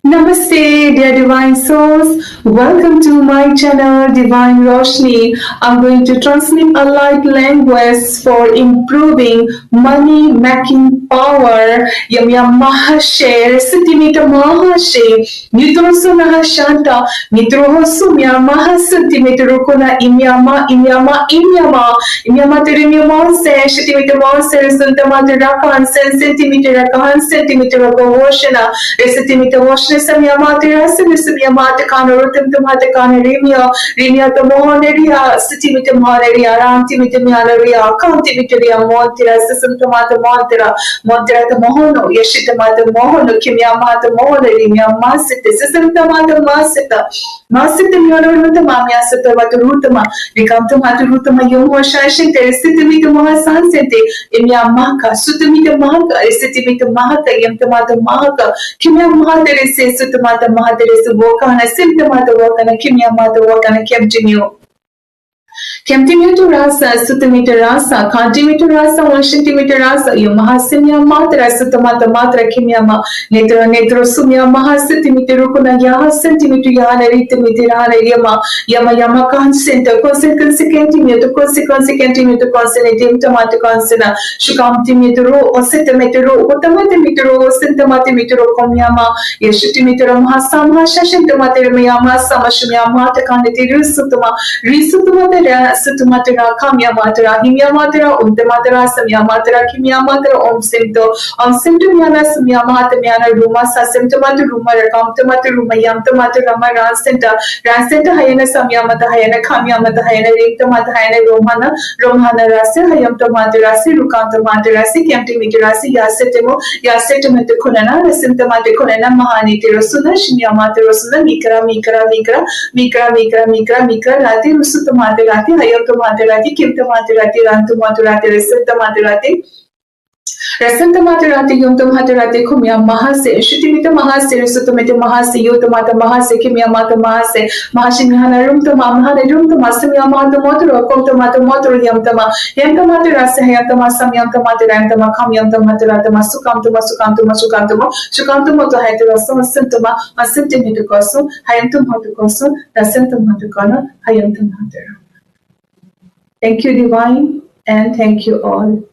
Namaste, dear divine souls. Welcome to my channel, Divine Roshni. I'm going to transmit a light language for improving money making power. Yamya Mahashe, Sitimita Mahashe, Nitroso Nahashanta, Nitrohosu Yamaha Sitimetrokona Imyama Tirimose, Shitimita Mose, Santa Madrakan, Centimeter Rakan, Centimeter Oceana, Recitimita Washne Samyamata, Samyamata Kanarutam Tamata Kanarimia, Rimia the Mohoneria, Sitimita Moneria, Rantimita Mianaria, Contimitaria Montera, Sisamtamata Montera, Montera the Mohono, Yashitamata Mohono, Kimyamata Mohoneria, Masita, Sisamtamata Masita, Masita Mianaruta Mamia Satavata Rutama, Vikamtamata Rutama Yomo Shashin, Sitimita Mahasan Sente, Imyamaka, Sutamita Mahaka, Sitimita Mahaka, Yamtamata Mahaka, Kimya Mahadere says Sutamata Mahadere Subokana, Simtamata Wakana, Kimya Mata Wakana, Kemjinyo. Centimeter rasa, sutimeter rasa, cantimeter rasa, 1 centimeter rasa, Yamahasimya matra, sutamata matra, kimyama, netro sumya mahasitimeter rukuna yaha, centimeter yana, ritimeter yama consent, consequence centimeter, centimeter consonant, tomato consonant, shukamtimeter, or centimeter, otamatimeter, centimatimeter, komyama, yeshitimeter, mahasama, shashintomater, mayama, samashmyamata, candidature, sutama, risutama. Sutumatera, Kamyamatera, Himyamatera, Untamatera, Samyamatera, Kimyamatera, Om Simtumyana, Samyamata, Ruma, Sasimtamata, Ruma, Rakamtamata, Ruma, Yamtamata, Rama, Ransenta, Hayana, Samyamata, Hayana, Kamyamata, Hayana, Rintamata, Hayana, Romhana Rasi, Hayamtamata Rasi, Rukantamata Rasi, Kamtimitirasi, Yasetamata Kunana, Simtamata Kunana, Mahani Terosuna, Shinyamata Rosuna, Mikra, Rati, Rusutamata Rati, Hayotomaterati, Kimtomaterati, Rantomaterati, Resentamaterati, Resentamaterati, Yumtomaterati, Kumya Mahase, Shitimita Mahase, Sutomita Mahase, Yotomata Mahase, Kimya Mata Mahase, Mahashimihana Rumtama, Mahana Rumtama, Samyamata Motor, Kotomata Motor, Yamtamaterasa, Hayatama, Samyamtamata, Rantama, Kamyamtamateratama, Sukantomoto, Hydrosoma, Symptoma, a centimeter coso, Hayantomotocoso, Rasentomatocana, Hayantomatera. Thank you, Divine, and thank you all.